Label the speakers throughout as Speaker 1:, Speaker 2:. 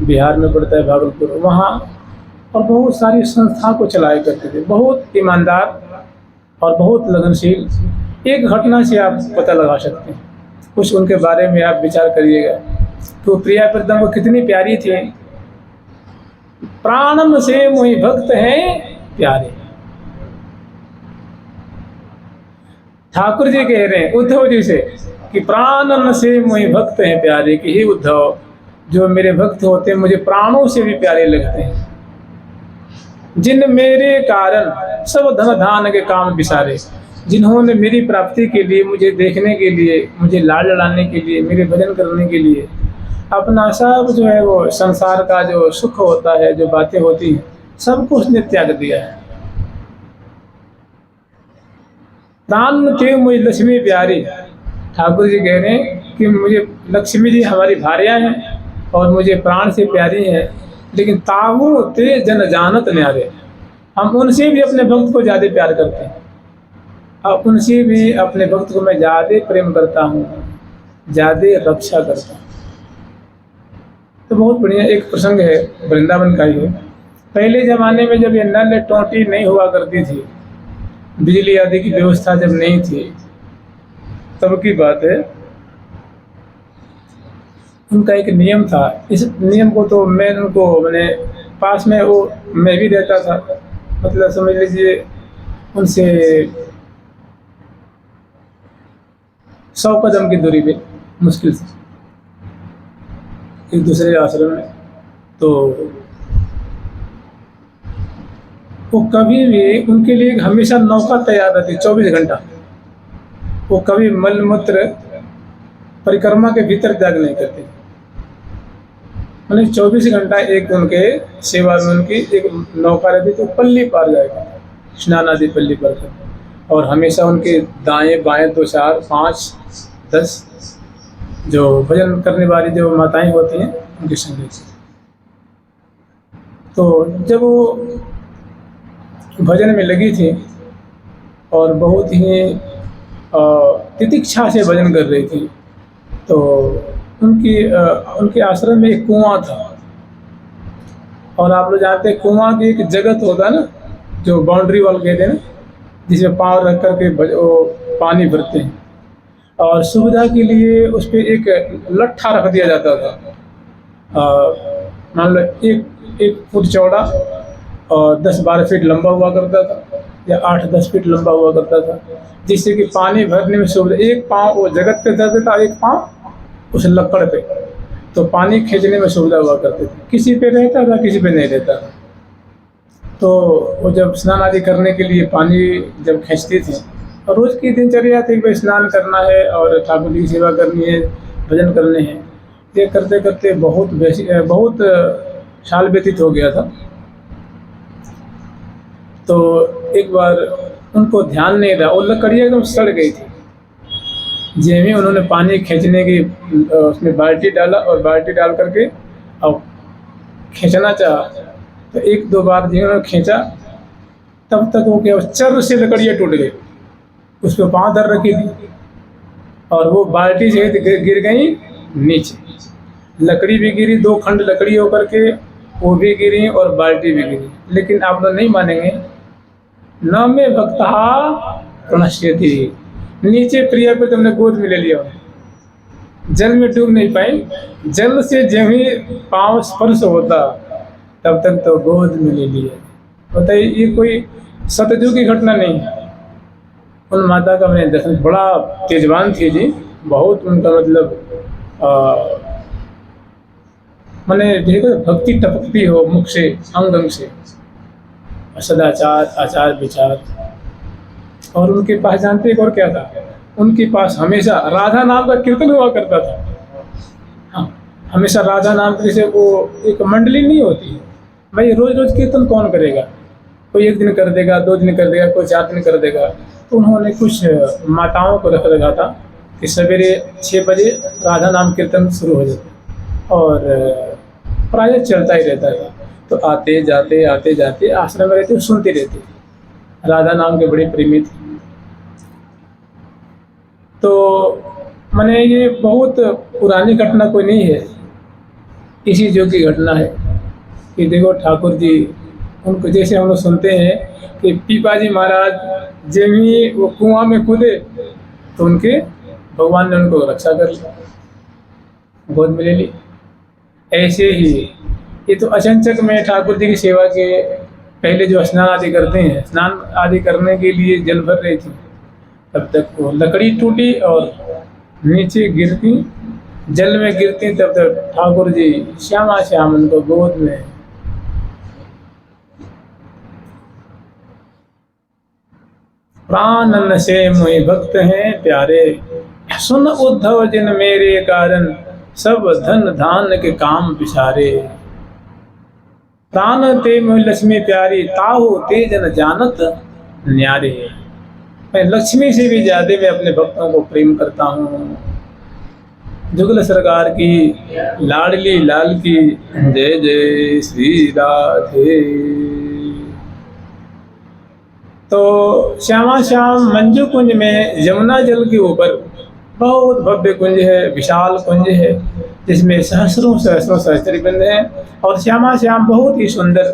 Speaker 1: बिहार में पड़ता है भागलपुर, वहाँ। और बहुत सारी संस्था को चलाया करते थे, बहुत ईमानदार और बहुत लगनशील। एक घटना से आप पता लगा सकते हैं, कुछ उनके बारे में आप विचार करिएगा। तो प्रिया प्रीतम को कितनी प्यारी थी। प्राणम से मोहि भक्त हैं प्यारे। ठाकुर जी कह रहे हैं उद्धव जी से कि प्राणम से मोहि भक्त हैं प्यारे, कि हे उद्धव, जो मेरे भक्त होते हैं मुझे प्राणों से भी प्यारे लगते हैं। जिन मेरे कारण सब धन धान के काम बिसारे, जिन्होंने मेरी प्राप्ति के लिए, मुझे देखने के लिए, मुझे लाड लड़ाने के लिए, मेरे भजन करने के लिए अपना सब जो है वो संसार का जो सुख होता है, जो बातें होती हैं, सबको उसने त्याग दिया है। प्राण थे मुझे लक्ष्मी प्यारी। ठाकुर जी कह रहे हैं कि मुझे लक्ष्मी जी हमारी भार्या हैं और मुझे प्राण से प्यारी हैं, लेकिन ताऊ ते जन जानत न्यारे। हम उनसे भी अपने भक्त को ज़्यादा प्यार करते हैं, और उनसे भी अपने भक्त को मैं ज़्यादा प्रेम करता हूँ, ज़्यादा रक्षा करता हूँ। तो बहुत बढ़िया एक प्रसंग है, वृंदावन का ही है। पहले ज़माने में जब ये नल टोटी नहीं हुआ करती थी, बिजली आदि की व्यवस्था जब नहीं थी, तब की बात है। उनका एक नियम था, इस नियम को तो मैंने पास में वो मैं भी रहता था, मतलब समझ लीजिए उनसे 100 कदम की दूरी पे मुश्किल से एक दूसरे आश्रम में। तो वो कभी भी उनके लिए हमेशा नौका तैयार रहती, 24 घंटा। वो कभी मलमूत्र परिक्रमा के भीतर त्याग नहीं करते, मतलब 24 घंटा एक उनके सेवा में उनकी एक नौका रहती, तो पल्ली पार जाएगा, स्नान आदि पल्ली पार कर। और हमेशा उनके दाएं बाएं 2 4 5 10 जो भजन करने वाली जो माताएं होती हैं उनके संग से। तो जब वो भजन में लगी थी और बहुत ही तितिक्षा से भजन कर रही थी, तो उनके आश्रम में एक कुआं था। और आप लोग जानते हैं कुआं की एक जगत होता है ना, जो बाउंड्री वॉल कहते हैं ना, जिसमें पाँव रख करके वो पानी भरते हैं। और सुविधा के लिए उस पर एक लट्ठा रख दिया जाता था, मान लो 1 फुट चौड़ा और 10-12 फीट लंबा हुआ करता था, या 8-10 फीट लंबा हुआ करता था, जिससे कि पानी भरने में सुविधा। एक पाँव वो जगत पे धर देता, एक पाँव उस लकड़ पे, तो पानी खींचने में सुविधा हुआ करती थी। किसी पे रहता था, किसी पे नहीं रहता था। तो वो जब स्नान आदि करने के लिए पानी जब खींचती थी, और रोज़ की दिनचर्या थी कि स्नान करना है और ठाकुर जी की सेवा करनी है, भजन करने हैं। ये करते करते बहुत साल व्यतीत हो गया था। तो एक बार उनको ध्यान नहीं रहा, वो लकड़ियाँ एकदम सड़ गई थी। जैसे ही उन्होंने पानी खींचने की उसमें बाल्टी डाला, और बाल्टी डाल करके और खींचना चाहा, तो 1-2 बार जिन्होंने खींचा, तब तक वो क्या चर से लकड़ियाँ टूट गई, उस पर पाँव धर रखी थी, और वो बाल्टी से गिर गई नीचे। लकड़ी भी गिरी, 2 खंड लकड़ी होकर के वो भी गिरी और बाल्टी भी गिरी। लेकिन आप लोग नहीं मानेंगे, न में भक्ता प्रणश्यति, नीचे प्रिया पे तुमने गोद में ले लिया, जल में डूब नहीं पाई। जल से जब ही पाँव स्पर्श होता, तब तक तो गोद में ले लिया। बताइए, ये कोई सतयुग की घटना नहीं है। उन माता का मैंने दर्शन, बड़ा तेजवान थी जी, बहुत उनका मतलब मैंने देखो भक्ति टपकती हो मुख से, अंग अंग से, सदाचार आचार विचार। और उनके पास जानते एक और क्या था, उनके पास हमेशा राधा नाम का कीर्तन हुआ करता था। हाँ, हमेशा राधा नाम की, जैसे वो एक मंडली नहीं होती है भाई, रोज रोज कीर्तन कौन करेगा, कोई 1 दिन कर देगा, 2 दिन कर देगा, कोई 4 दिन कर देगा। तो उन्होंने कुछ माताओं को रख रखा था कि सवेरे 6 बजे राधा नाम कीर्तन शुरू हो जाता, और प्रायः चलता ही रहता था। तो आते जाते आश्रम में रहते, सुनते रहते, राधा नाम के बड़े प्रेमी थे। तो मैंने ये बहुत पुरानी घटना कोई नहीं है, इसी जो की घटना है कि देखो ठाकुर जी उनको, जैसे हम लोग सुनते हैं कि पीपा जी महाराज जब ही वो कुआं में कूदे तो उनके भगवान ने उनको रक्षा कर ली, गोद में ले ली। ऐसे ही ये तो अचंचक में ठाकुर जी की सेवा के पहले जो स्नान आदि करते हैं, स्नान आदि करने के लिए जल भर रही थी, तब तक वो लकड़ी टूटी और नीचे गिरती, जल में गिरती, तब तक ठाकुर जी श्यामा श्याम उनको गोद में। प्राणन से मोहि भक्त हैं प्यारे, सुन उद्धव जिन मेरे कारण, सब धन धान के काम पिछारे। प्राण ते मोहि लक्ष्मी प्यारी, ताहु ते जन जानत न्यारे। मैं लक्ष्मी से भी ज्यादा मैं अपने भक्तों को प्रेम करता हूँ। जुगल सरकार की लाडली लाल की जय जय श्री राधे। तो श्यामा श्याम मंजू कुंज में यमुना जल के ऊपर बहुत भव्य कुंज है, विशाल कुंज है, जिसमें सहस्रों सहस्रों सहस्त्रबंद हैं और श्यामा श्याम बहुत ही सुंदर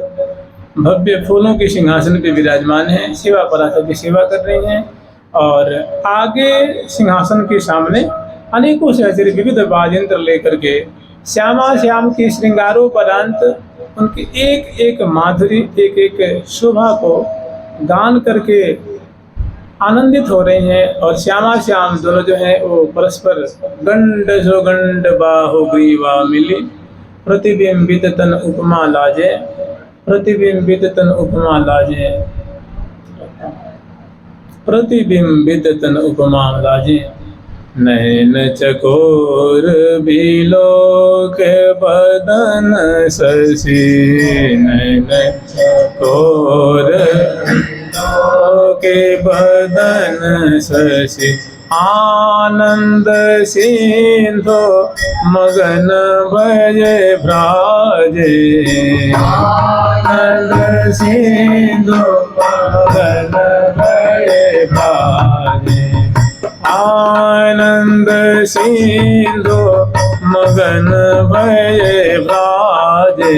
Speaker 1: भव्य फूलों के सिंहासन पे विराजमान हैं, सेवा पराशर की सेवा कर रहे हैं। और आगे सिंहासन के सामने अनेकों सहस्त्र विविध वाद्यंत्र लेकर के श्यामा श्याम की श्रृंगारोपरांत उनकी एक एक माधुरी, एक एक शोभा को गान करके आनंदित हो रहे हैं। और श्यामा श्याम दोनों जो हैं वो परस्पर गंड जो गंड बाहु ग्रीवा मिली, प्रतिबिंबित तन उपमा लाजे, प्रतिबिंबित तन उपमा लाजे, प्रतिबिंबित तन उपमा लाजे। नैन चकोर बिलोक बदन शशि, नैन चकोर के बदन शशि, आनंद सिंधु मगन भजे भ्राजे, आनंद सिंधु मगन भजे भ्राजे, आनंद सिंधु मगन भये भ्राजे,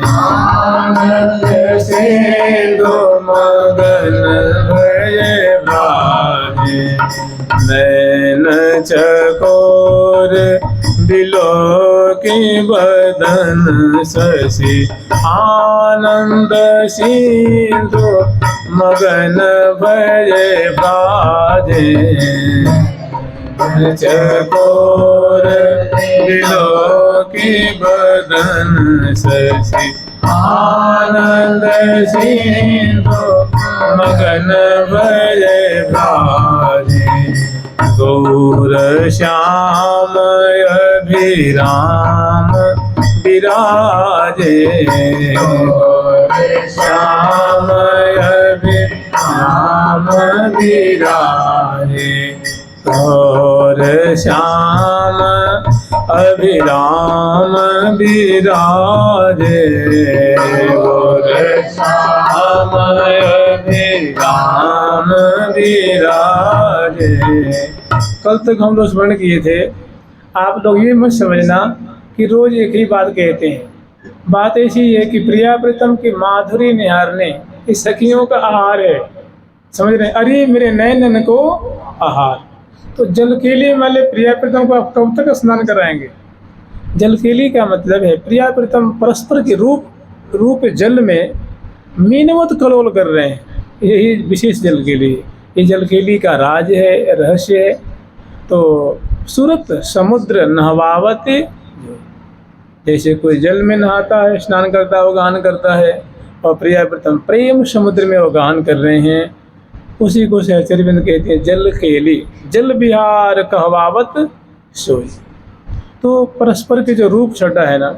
Speaker 1: आनंद सिंधु मगन भये भ्राजे। नैन चकोर बिलोकी बदन शशि, आनंद सिंधु मगन भये भ्राजे, चकोर बिलोकी बदन शशि, आनंद सिंधु मगन भये भ्राजे। गौर श्याम अभिराम विराजे, गौर श्याम अभिराम विराजे, गौर श्याम अभिराम विराजे, गौर श्याम अभिराम विराजे। कल तक हम लोग स्मरण किए थे, आप लोग ये मत समझना कि रोज एक ही बात कहते हैं। बात ऐसी है कि प्रिया प्रीतम की माधुरी निहारने इस सखियों का आहार है, समझ रहे हैं। अरे मेरे नयन को आहार, तो जलकेली वाले प्रिया प्रीतम को आप कब तक स्नान कराएंगे? जलकेली का मतलब है प्रिया प्रीतम परस्पर के रूप जल में मीनवत कलोल कर रहे हैं, यही विशेष जलकेली। ये जलकेली का राज है, रहस्य है। तो सूरत समुद्र नहवावते, जैसे कोई जल में नहाता है, स्नान करता है, वो गान करता है, और प्रिया प्रीतम प्रेम समुद्र में वो गान कर रहे हैं, उसी को सहचरबिंद कहते हैं जल केली। जल विहार कहवावत सोई। तो परस्पर के जो रूप छटा है ना,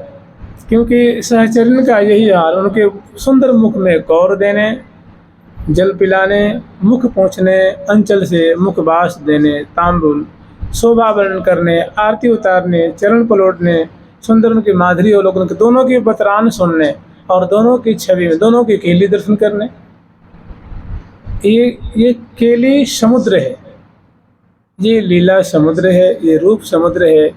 Speaker 1: क्योंकि सहचरण का यही हाल, उनके सुंदर मुख में कौर देने, जल पिलाने, मुख पहुँचने, अंचल से मुख बास देने, तांबुल शोभा वर्णन करने, आरती उतारने, चरण पलटने, सुंदर उनकी माधुरी और उनके दोनों की बतरान सुनने, और दोनों की छवि में दोनों की केली दर्शन करने। ये केली समुद्र है, ये लीला समुद्र है, ये रूप समुद्र है,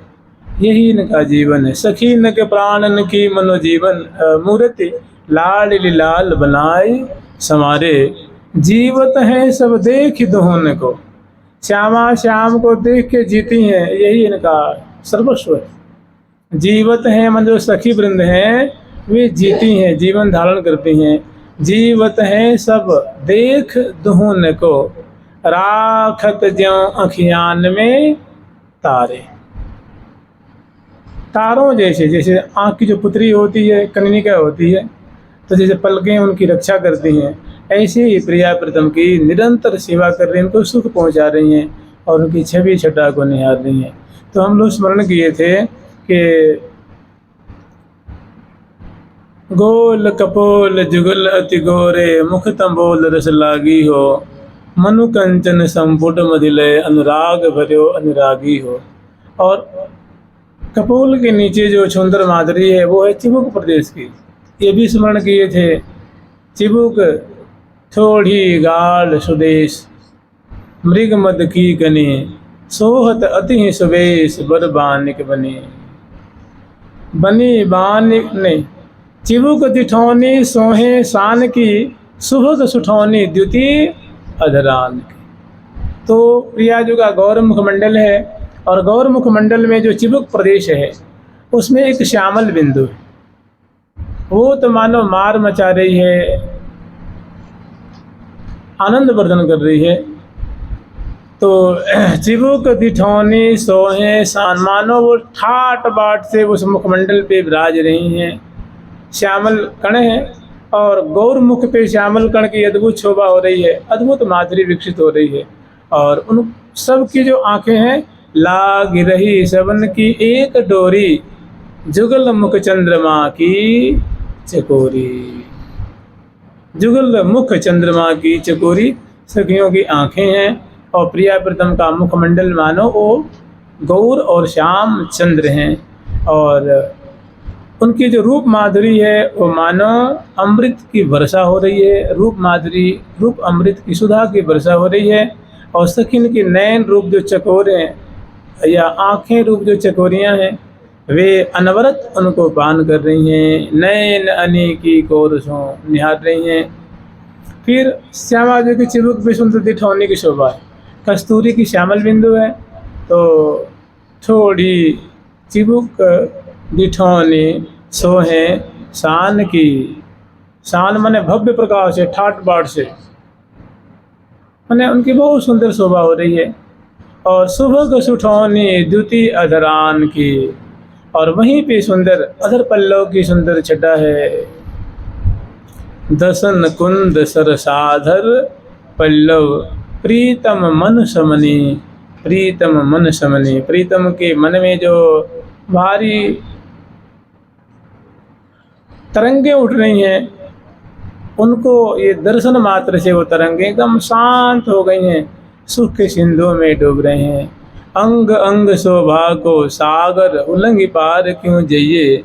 Speaker 1: यही इनका जीवन है। सखी न के प्राणन की मनोजीवन मूर्ति, लाल लाल बनाए समारे, जीवत है सब देख दोहन को, श्यामा श्याम को देख के जीती हैं, यही इनका सर्वस्व है। जीवत हैं मन जो सखी वृंद हैं वे जीती हैं, जीवन धारण करती हैं। जीवत हैं सब देख दुहन को, राखत ज्यों अखियान में तारे। तारों जैसे, जैसे आँख की जो पुतरी होती है, कनिका होती है, तो जैसे पलकें उनकी रक्षा करती हैं, ऐसे ही प्रिया प्रीतम की निरंतर सेवा कर रही हैं, उनको सुख पहुंचा रही हैं और उनकी छवि छटा को निहार रही हैं। तो हम लोग स्मरण किए थे कि गोल कपोल जुगल अति गोरे, मुख तंबोल रस लागी हो, मनु कंचन संपुट मदिलय, अनुराग भर्यो अनुरागी हो। और कपोल के नीचे जो सुंदर माधुरी है वो है चिबुक प्रदेश की, ये भी स्मरण किए थे। चिबुक थोड़ी गाल सुदेश, मृग मद की गनी, सोहत अति सुवेश, बर बानिक बनी। बनी बानिक ने चिबुक दिठौनी सोहे शान की, सुभग सुठौनी द्युति अधरान की। तो प्रियाजू का गौर मुखमंडल है, और गौर मुखमंडल में जो चिबुक प्रदेश है उसमें एक श्यामल बिंदु है, वो तो मानो मार मचा रही है, आनंद वर्धन कर रही है। तो चिबुक दिठौनी सोहे शान, मानो वो ठाट बाट से उस मुखमंडल पे विराज रही हैं। श्यामल कण है और गौर मुख पे श्यामल कण की अद्भुत शोभा हो रही है, अद्भुत माधुरी विकसित हो रही है। और उन सब की जो आंखें हैं, लाग रही सबन की एक डोरी, जुगल मुख चंद्रमा की चकोरी। जुगल मुख चंद्रमा की चकोरी सखियों की आंखें हैं, और प्रिया प्रीतम का मुखमंडल मानो वो गौर और श्याम चंद्र हैं। और उनकी जो रूप माधुरी है वो मानो अमृत की वर्षा हो रही है। रूप माधुरी, रूप अमृत की सुधा की वर्षा हो रही है। और सखिन की नयन रूप जो चकोरे हैं, या आँखें रूप जो चकोरियाँ हैं, वे अनवरत उनको पान कर रही हैं, नयन अनी की कोरसों निहार रही हैं। फिर श्यामा जी की चिबुक भी सुंदर दिठौनी की शोभा है, कस्तूरी की श्यामल बिंदु है। तो थोड़ी चिबुक दिठौनी सोहे शान की, शान माने भव्य प्रकाश है, ठाट बाट से, माने उनकी बहुत सुंदर शोभा हो रही है। और सुभग सुठौनी द्युति अधरान की, और वहीं पे सुंदर अधर पल्लव की सुंदर छटा है। दसन कुंद सरसाधर पल्लव, प्रीतम मन समनी, प्रीतम मन समनी। प्रीतम के मन में जो भारी तरंगे उठ रही हैं, उनको ये दर्शन मात्र से वो तरंगे एकदम शांत हो गई हैं, सुख के सिंधु में डूब रहे हैं। अंग अंग शोभा को सागर, उलंघ पार क्यों जइए,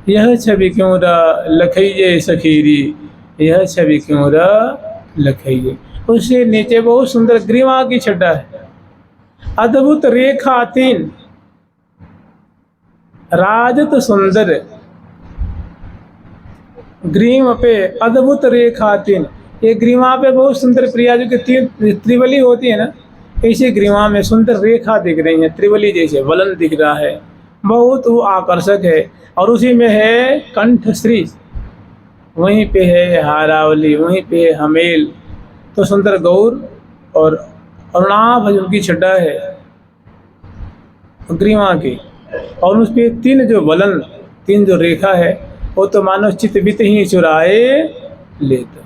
Speaker 1: यह छवि क्यों र लखइये सखीरी, यह छवि क्यों र लखइये। उससे नीचे बहुत सुंदर ग्रीवा की छटा है, अद्भुत रेखा तीन, राजत सुंदर ग्रीव पे अद्भुत रेखा तीन। ये ग्रीवा पे बहुत सुंदर प्रिया जो की त्रिवली होती है ना, ऐसे ग्रीवा में सुंदर रेखा दिख रही है, त्रिवली जैसे वलन दिख रहा है, बहुत वो आकर्षक है। और उसी में है कंठश्री, वहीं पे है हारावली, वहीं पे है हमेल। तो सुंदर गौर और अरुणाभ उनकी छटा है ग्रीवा की, और उस पे तीन जो वलन, तीन जो रेखा है, वो तो मानो चित बित ही चुराए लेते।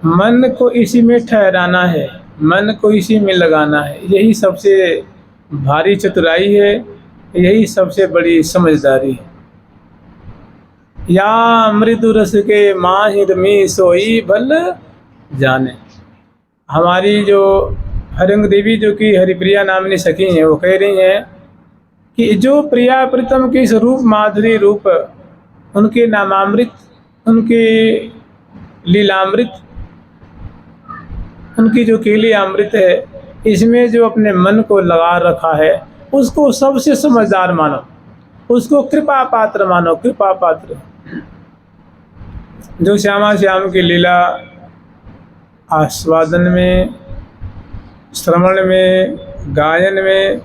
Speaker 1: मन को इसी में ठहराना है, मन को इसी में लगाना है, यही सबसे भारी चतुराई है, यही सबसे बड़ी समझदारी है। या मृदु रस के माहिर में सोई भल जाने। हमारी जो हरिंग देवी जो कि हरिप्रिया नामनी सखी हैं, वो कह रही हैं कि जो प्रिया प्रीतम की स्वरूप माधुरी रूप, उनके नामामृत, उनके लीलामृत, उनकी जो केली अमृत है, इसमें जो अपने मन को लगा रखा है उसको सबसे समझदार मानो, उसको कृपा पात्र मानो, कृपा पात्र। जो श्यामा श्याम की लीला आस्वादन में, श्रवण में, गायन में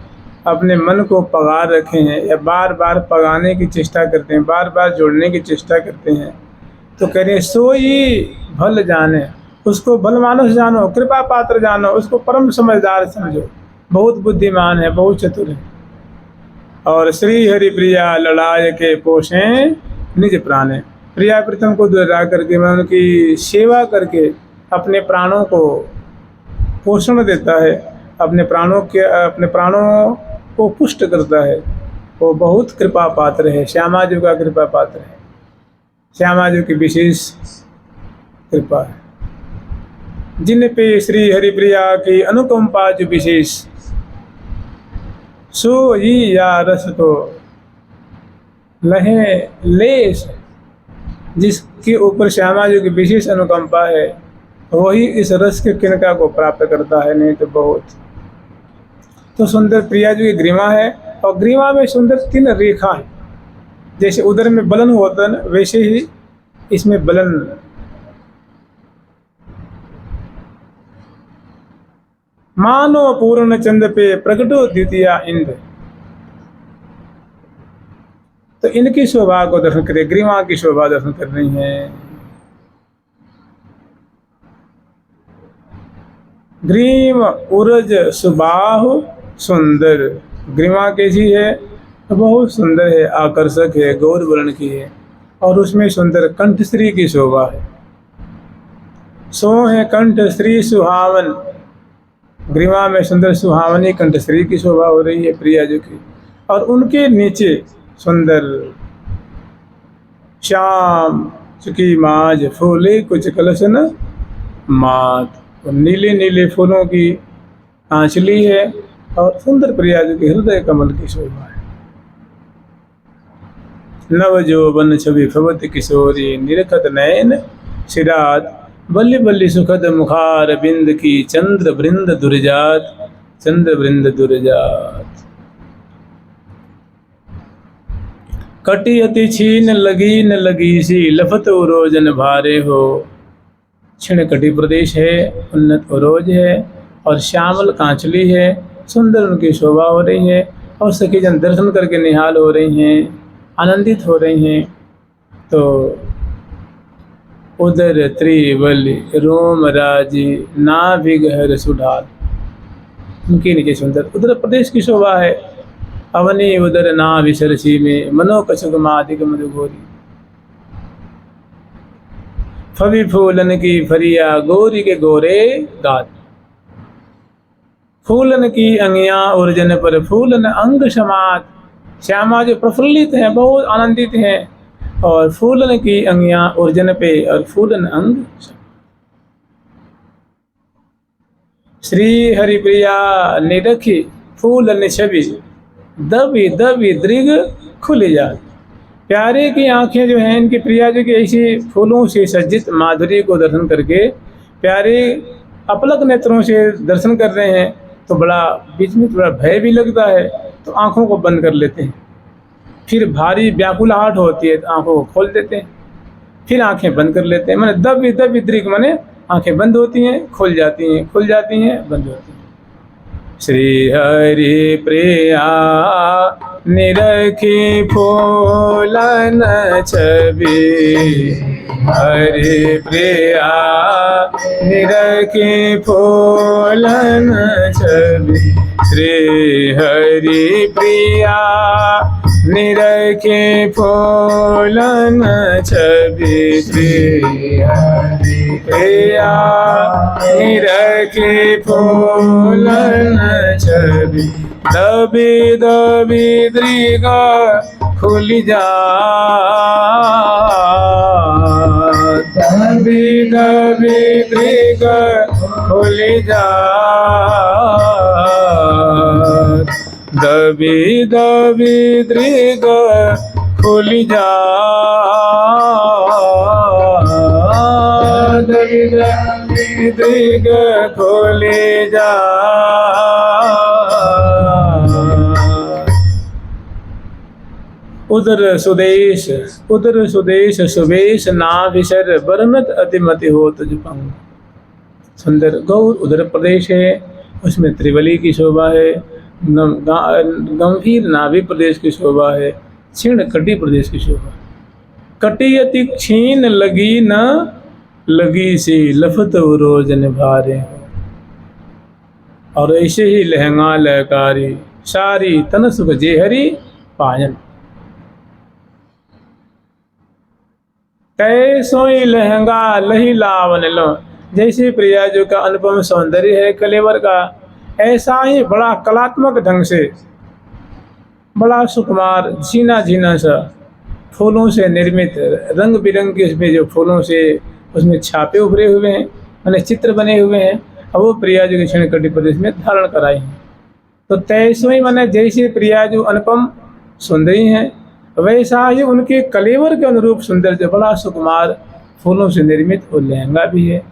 Speaker 1: अपने मन को पगा रखे हैं या बार बार पगाने की चेष्टा करते हैं, बार बार जोड़ने की चेष्टा करते हैं, तो कह रहे सोई भल जाने, उसको भल मानस जानो, कृपा पात्र जानो, उसको परम समझदार समझो, बहुत बुद्धिमान है, बहुत चतुर है। और श्री हरि प्रिया लड़ाए के पोषें निज प्राणे, प्रिया प्रीतम को दुहरा करके मैं उनकी सेवा करके अपने प्राणों को पोषण देता है, अपने प्राणों को पुष्ट करता है। वो बहुत कृपा पात्र है, श्यामा जी का कृपा पात्र है, श्यामा जी की विशेष कृपा है। जिन पे श्री हरिप्रिया की अनुकंपा जो विशेष, सो ही या रस तो लहे लेस, जिसके ऊपर श्यामा जी की विशेष अनुकंपा है वही इस रस के किनका को प्राप्त करता है, नहीं तो बहुत। तो सुंदर प्रिया जी की ग्रीवा है और ग्रीवा में सुंदर 3 रेखा है। जैसे उधर में बलन होता है वैसे ही इसमें बलन, मानो पूर्ण चंद्र पे प्रकटो द्वितीया इंद्र। तो इनकी शोभा को दर्शन करें, ग्रीवा की शोभा दर्शन कर रही है। ग्रीव उरज सुबाहु सुंदर, ग्रीवा कैसी है? बहुत सुंदर है, आकर्षक है, गौर वर्ण की है और उसमें सुंदर कंठश्री की शोभा है। सो है कंठश्री सुहावन, ग्रीवा में सुंदर सुहावनी कंठश्री की शोभा हो रही है प्रिया जी की। और उनके नीचे सुंदर श्याम चुकी माज फूले कुछ कलशन मात, नीले नीले फूलों की आंचली है और सुंदर प्रिया जी के हृदय कमल की शोभा है। नव जोबन छवि फवत किशोरी निरखत नयन सिरात, बल्ली बल्ली सुखद मुखार बिंद की चंद्र वृंद दुर्जात, चंद्र वृंद दुर्जात। कटी अति छीन लगी न लगी सी, लफत उरोजन भारे हो। क्षीण कटी प्रदेश है, उन्नत उरोज है और श्यामल कांचली है, सुंदर उनकी शोभा हो रही है और सखी जन दर्शन करके निहाल हो रही हैं, आनंदित हो रही हैं। तो उदर त्रिवली रोम राजी नाभिगहर सुढाल, उनके नीचे सुंदर उदर प्रदेश की शोभा है। अवनी उदर नाभि सरसी में मनोकशुक मादिक मधुगोरी, फवि फूलन की फरिया गौरी के गोरे गात, फूलन की अंगिया उर्जन पर फूलन अंग समात। श्यामा जो प्रफुल्लित हैं, बहुत आनंदित हैं और फूलन की अंगिया उर्जन पे और फूलन अंग। श्री हरिप्रिया निरखी फूलन छवि, दबी दबी दृग खुली जात। प्यारे की आंखें जो हैं इनकी प्रिया जी की ऐसी फूलों से सज्जित माधुरी को दर्शन करके प्यारे अपलक नेत्रों से दर्शन कर रहे हैं तो बड़ा बीच में थोड़ा भय भी लगता है, तो आंखों को बंद कर लेते हैं। फिर भारी व्याकुलाहट होती है तो आंखों को खोल देते हैं, फिर आंखें बंद कर लेते हैं। मैंने दबी दबी दृग माने आंखें बंद होती हैं, खुल जाती हैं, खुल जाती हैं, बंद होती हैं। श्री हरि प्रिया निरखी फूलन छवि, हरि प्रिया निरखी फूलन छवि। श्री हरि प्रिया निरखी फूलन छवि, श्री हरि प्रिया निरखी फूलन छवि। दबी दबी दृग खुली जात, दबी दबी दृग खुली जात, दबी दबी दृग खुली जात, दबी दबी दृग खुली जात। उदर सुदेश सुवेश नाभिसर बरनत अतिमति हो तुझ पंग। सुंदर गौर उदर प्रदेश है, उसमें त्रिवली की शोभा है। गंभीर नाभि प्रदेश की शोभा है। क्षीण कटी प्रदेश की शोभा। कटी अति क्षीण लगी न लगी सी लफत रोज निभारे हो। और ऐसे ही लहंगा लहकारी सारी तन सुख जेहरी पायन। कैसोई लहंगा लही लावन लो। जैसे प्रिया जो का अनुपम सौंदर्य है कलेवर का, ऐसा ही बड़ा कलात्मक ढंग से, बड़ा सुकुमार झीना झीना सा फूलों से निर्मित रंग बिरंगे इसमें जो फूलों से उसमें छापे उभरे हुए हैं, मैंने चित्र बने हुए हैं, और वो प्रिया जो क्षीण कटी प्रदेश में धारण कराई हैं। तो तैसोई मैंने जैसे प्रिया जो अनुपम सुंदरी हैं, वैसा ही उनके कलेवर के अनुरूप सुंदर जो बड़ा सुकुमार फूलों से निर्मित वो लहंगा भी है,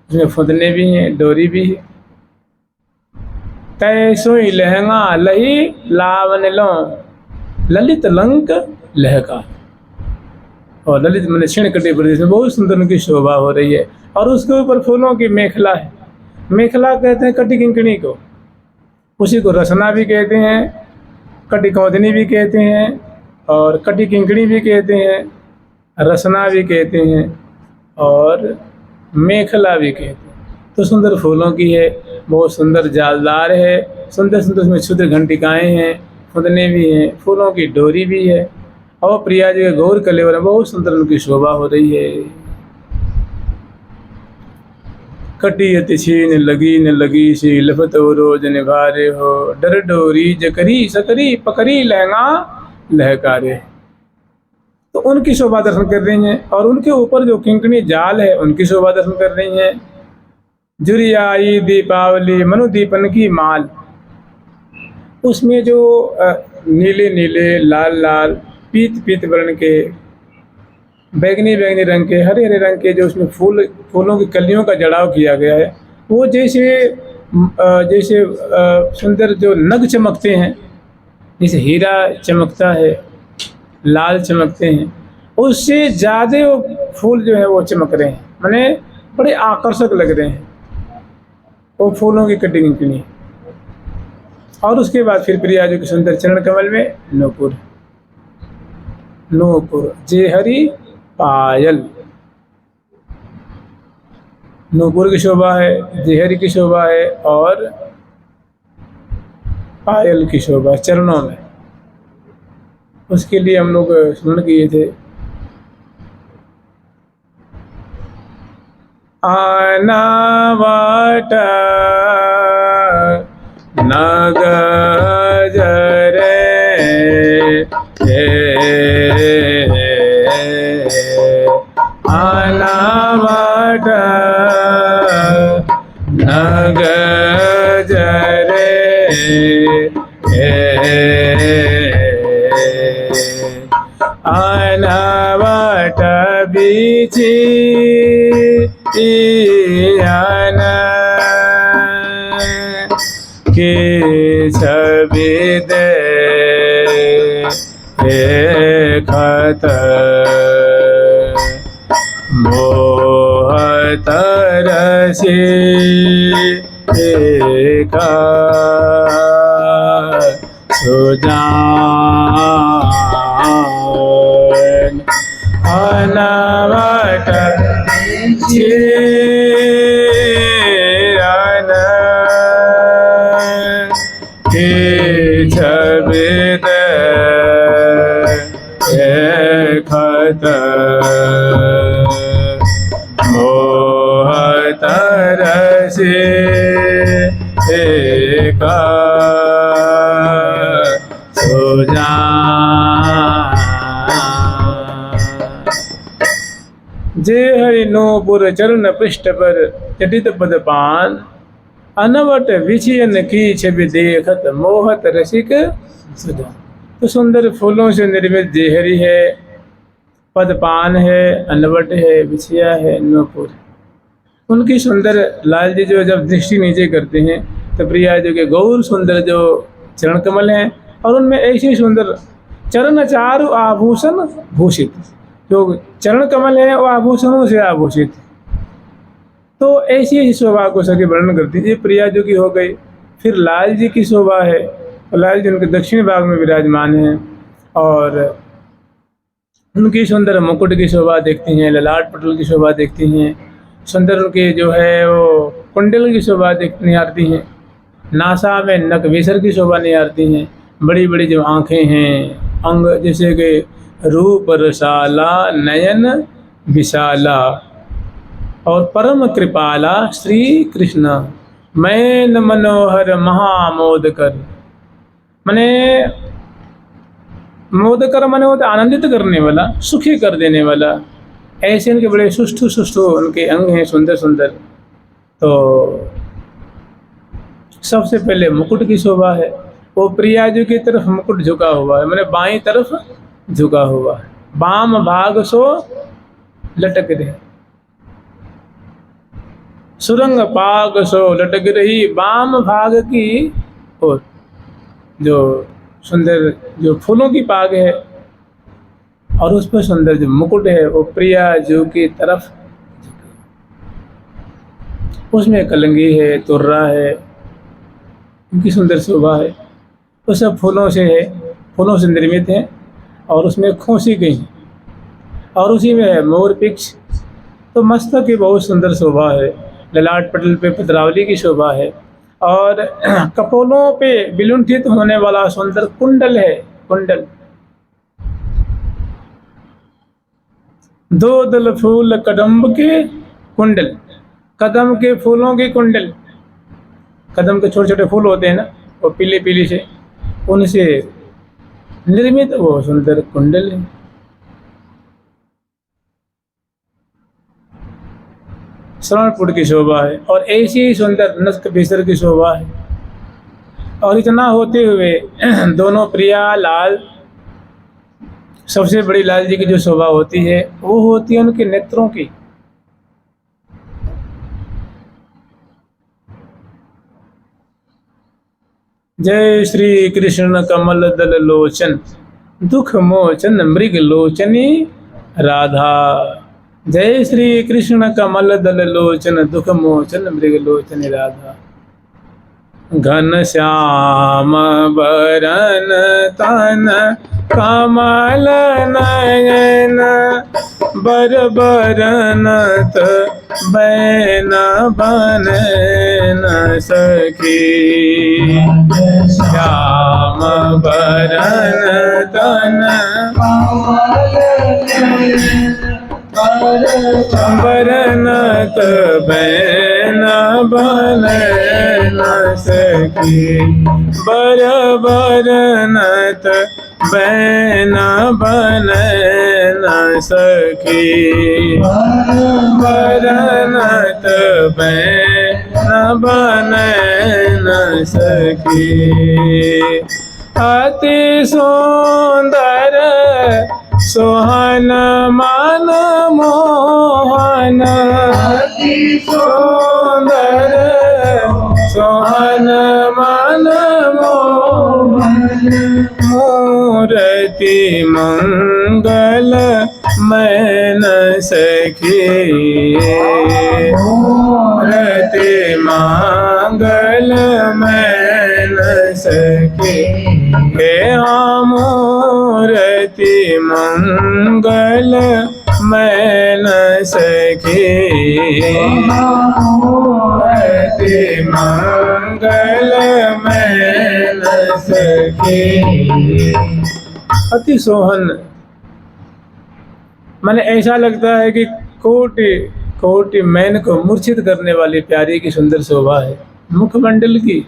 Speaker 1: उसमें फुदने भी हैं, डोरी भी है। तैसोई लहंगा लही लावन लो ललित लंक लहका। और ललित मैंने क्षीण कटी प्रदेश में बहुत सुंदर उनकी शोभा हो रही है। और उसके ऊपर फूलों की मेखला है। मेखला कहते हैं कटी किंकणी को, उसी को रसना भी कहते हैं, कटी कौंदनी भी कहते हैं, और कटी किंकणी भी कहते हैं, रसना भी कहते हैं, और मेखला भी कहते हैं। तो सुंदर फूलों की है, बहुत सुंदर जालदार है, सुंदर सुंदर उसमें क्षुद्र घंटिकाएँ हैं, फुदने भी हैं, फूलों की डोरी भी है। और प्रिया जी के गौर कलेवर में बहुत सुंदर उनकी शोभा हो रही है। कटी अति छीन लगी न लगी सी लफत रोज निभारे हो। डर डोरी जकरी सकरी पकड़ी लहंगा लहकारे। तो उनकी शोभा दर्शन कर रही हैं। और उनके ऊपर जो किंकणी जाल है उनकी शोभा दर्शन कर रही हैं। जुरी आई दीपावली मनु दीपन की माल। उसमें जो नीले नीले लाल लाल पीत पीत वर्ण के, बैगनी बैगनी रंग के, हरे हरे रंग के जो उसमें फूलों की कलियों का जड़ाव किया गया है, वो जैसे सुंदर जो नग चमकते हैं, जैसे हीरा चमकता है, लाल चमकते हैं, उससे ज़्यादा वो फूल जो है वो चमक रहे हैं, माने बड़े आकर्षक लग रहे हैं वो फूलों की कटिंग के लिए। और उसके बाद फिर प्रिया जी के सुंदर चरण कमल में नूपुर नूपुर जेहरी पायल। नूपुर की शोभा है, जेहरी की शोभा है, और पायल की शोभा चरणों में। उसके लिए हम लोग स्मरण किए थे, आनावट नग जरे आनावट नग जरे आनावट बीची के छवि दे खत मोहत रसी का सुजान अनावट चीरन के छवि दे खत मोहत रसी का सुजान। जे हरि नूपुर चरण पृष्ठ पर चटित पद पान अनवट विचयन की छवि देखत मोहत रसिक सुधा। तो सुंदर फूलों से निर्मित जेहरी है, पदपान है, अनवट है, विछया है, नूपुर। उनकी सुंदर लाल जी जो जब दृष्टि नीचे करते हैं तो प्रिया जी के गौर सुंदर जो चरण कमल हैं, और उनमें ऐसी सुंदर चरण चारु आभूषण भूषित, जो चरण कमल है वो आभूषणों से आभूषित। तो ऐसी ऐसी शोभा को सके वर्णन करती है। ये प्रिया जो की हो गई। फिर लाल जी की शोभा है, लाल जी उनके दक्षिण भाग में विराजमान हैं और उनकी सुंदर मुकुट की शोभा देखती हैं, ललाट पटल की शोभा देखती हैं, सुंदर उनके जो है वो कुंडल की शोभा देखने आती हैं, नासा में नक विसर की शोभा निहारती हैं, बड़ी बड़ी जो आँखें हैं, अंग जैसे कि रूप रसाला नयन विशाला और परम कृपाला श्री कृष्ण मैन मनोहर महामोद कर। मने मोद कर मने होता आनंदित करने वाला, सुखी कर देने वाला। ऐसे उनके बड़े सुष्ठु सुष्ठु उनके अंग हैं, सुंदर सुंदर। तो सबसे पहले मुकुट की शोभा है। वो प्रिया जी की तरफ मुकुट झुका हुआ है, मैंने बाईं तरफ झुका हुआ है, बाम भाग सो लटक रहे, सुरंग पाग सो लटक रही बाम भाग की ओर। जो सुंदर जो फूलों की पाग है और उस पर सुंदर जो मुकुट है वो प्रिया जी की तरफ, उसमें कलंगी है, तुर्रा है, उनकी सुंदर शोभा है। वो सब फूलों से है, फूलों से निर्मित है और उसमें खोसी गई है और उसी में है मोर पिक्ष। तो मस्तक की बहुत सुंदर शोभा है, ललाट पटल पे पत्रावली की शोभा है और कपोलों पे विलुंठित होने वाला सुंदर कुंडल है। कुंडल दो दल फूल कदम्ब के कुंडल, कदम के फूलों के कुंडल, कदम के छोटे छोटे फूल होते हैं ना, वो पीले पीले से, उनसे निर्मित वो सुंदर कुंडल है। श्रवणपुर की शोभा है और ऐसी ही सुंदर नस्क भीसर की शोभा है। और इतना होते हुए दोनों प्रिया लाल, सबसे बड़ी लाल जी की जो शोभा होती है वो होती है उनके नेत्रों की। जय श्री कृष्ण कमल दल लोचन दुख मोचन मृग लोचनी राधा। जय श्री कृष्ण कमल दल लोचन दुख मोचन मृग लोचनी राधा। घन श्याम बरन तन कमल नयन बर बरनत बैन बन न सखी। श्याम बरन तन बरनत बैन बन न सखी। बर बरनत बैन बन न सखी। बरनत बैन बन न सखी। अति सुंदर सोहन मन मोहन। अति सुंदर सोहन मन मोहन। मूर्ति मंगल मैन सखी। मूर्ति मंगल मैन सखी। हे मूर्ति मंगल मैन सखी। मूर्ति मंगल मैन सखी। अति सोहन मैंने ऐसा लगता है कि कोटि कोटि मैन को मूर्छित करने वाली प्यारी की सुंदर शोभा है मुखमंडल की।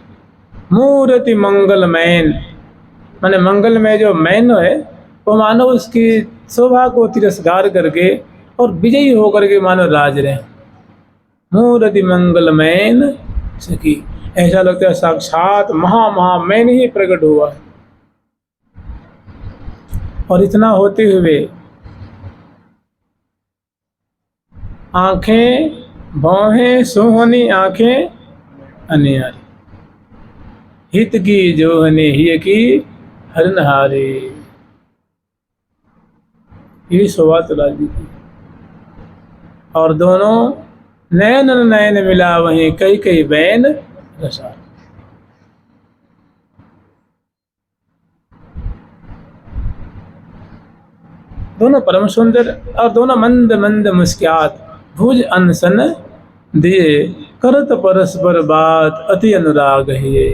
Speaker 1: मूर्ति मंगल मैन माने मंगल में जो मैन है वो मानो उसकी शोभा को तिरस्कार करके और विजयी होकर के मानो राज रहे। मूर्ति मंगल मैन सखी, ऐसा लगता है साक्षात महा मैन ही प्रकट हुआ है। और इतना होते हुए आंखें भौहें सोहनी आंखें अनियारी। हित की जोहने ही की हरनहारे। ये शोभा तुलसी जी की। और दोनों नयन नयन मिला वहीं कई कई बैन रसा। दोनों परम सुंदर और दोनों मंद मंद मुस्कुरात भुज अनसन दिए करत परस्पर बात अति अनुराग है ये।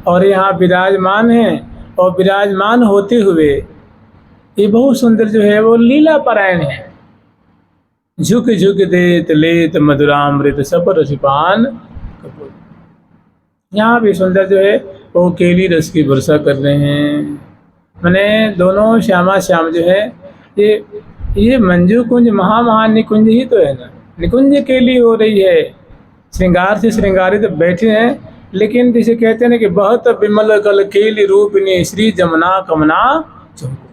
Speaker 1: और यहाँ विराजमान है और विराजमान होते हुए ये बहुत सुंदर जो है वो लीला परायण है। झुक झुक देत लेत मधुरामृत सपर सिपान कपूर। यहाँ भी सुंदर जो है वो केली रस की वर्षा कर रहे हैं। मैंने दोनों श्यामा श्याम जो है ये मंजू कुंज महामहान निकुंज ही तो है ना। निकुंज केली हो रही है, श्रृंगार से श्रृंगारित बैठे हैं। लेकिन जैसे कहते हैं ना कि बहुत विमल कल केली रूपनी श्री जमुना कमना चौको।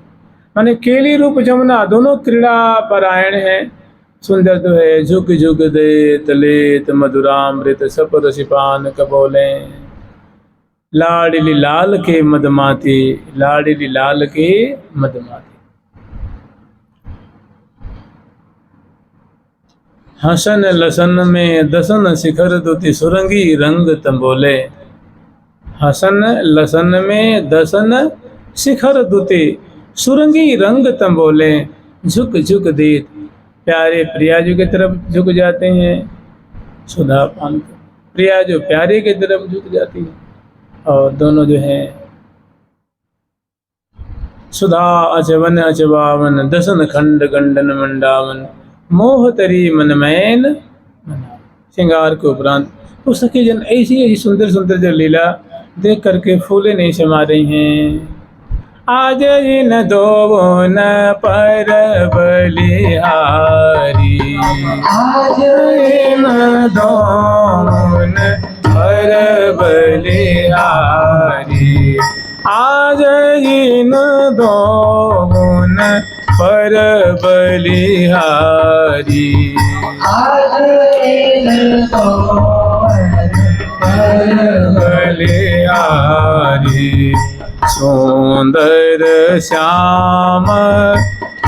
Speaker 1: माने केली रूप जमुना दोनों क्रीड़ा परायण है। सुंदर तो है झुक झुक देत लेत मधुरामृत सपर सिपान कबोले। लाडली लाल के मदमाती, लाडली लाल के मदमाती। हसन लसन में दसन शिखर दुति सुरंगी रंग तंबोले। हसन लसन में दसन शिखर दुति सुरंगी रंग तंबोले। झुक झुक देत प्यारे प्रिया जी की तरफ झुक जाते हैं। सुधा पान प्रिया जो प्यारे की तरफ झुक जाती है। और दोनों जो है सुधा अचवन अचवावन दसन खंड गंडन मंडावन मोह तरी मनमैन मना। श्रृंगार के उपरांत तो सखी जन ऐसी ऐसी सुंदर सुंदर जो लीला देख करके फूले नहीं समा रही हैं। आज इन दो न पर बलिहारी, आज इन दो न पर बलिहारी, आज इन दो न पर बलिहारी, आज इन दो पर बलिहारी। सुंदर श्याम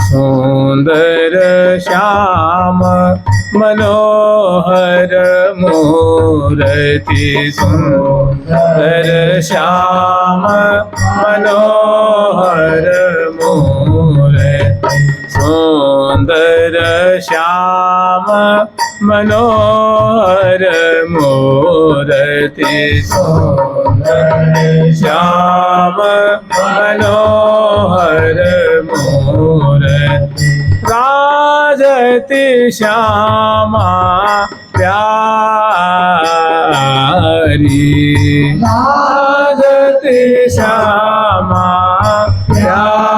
Speaker 1: सुंदर श्याम मनोहर मूर्ति। सुंदर श्याम मनोहर मूर्ति। सुंदर श्याम मनोहर मूर्ति। सुंदर श्याम मनोहर मूर्ति। राजति श्यामा प्यारी, राजति श्यामा प्यारी।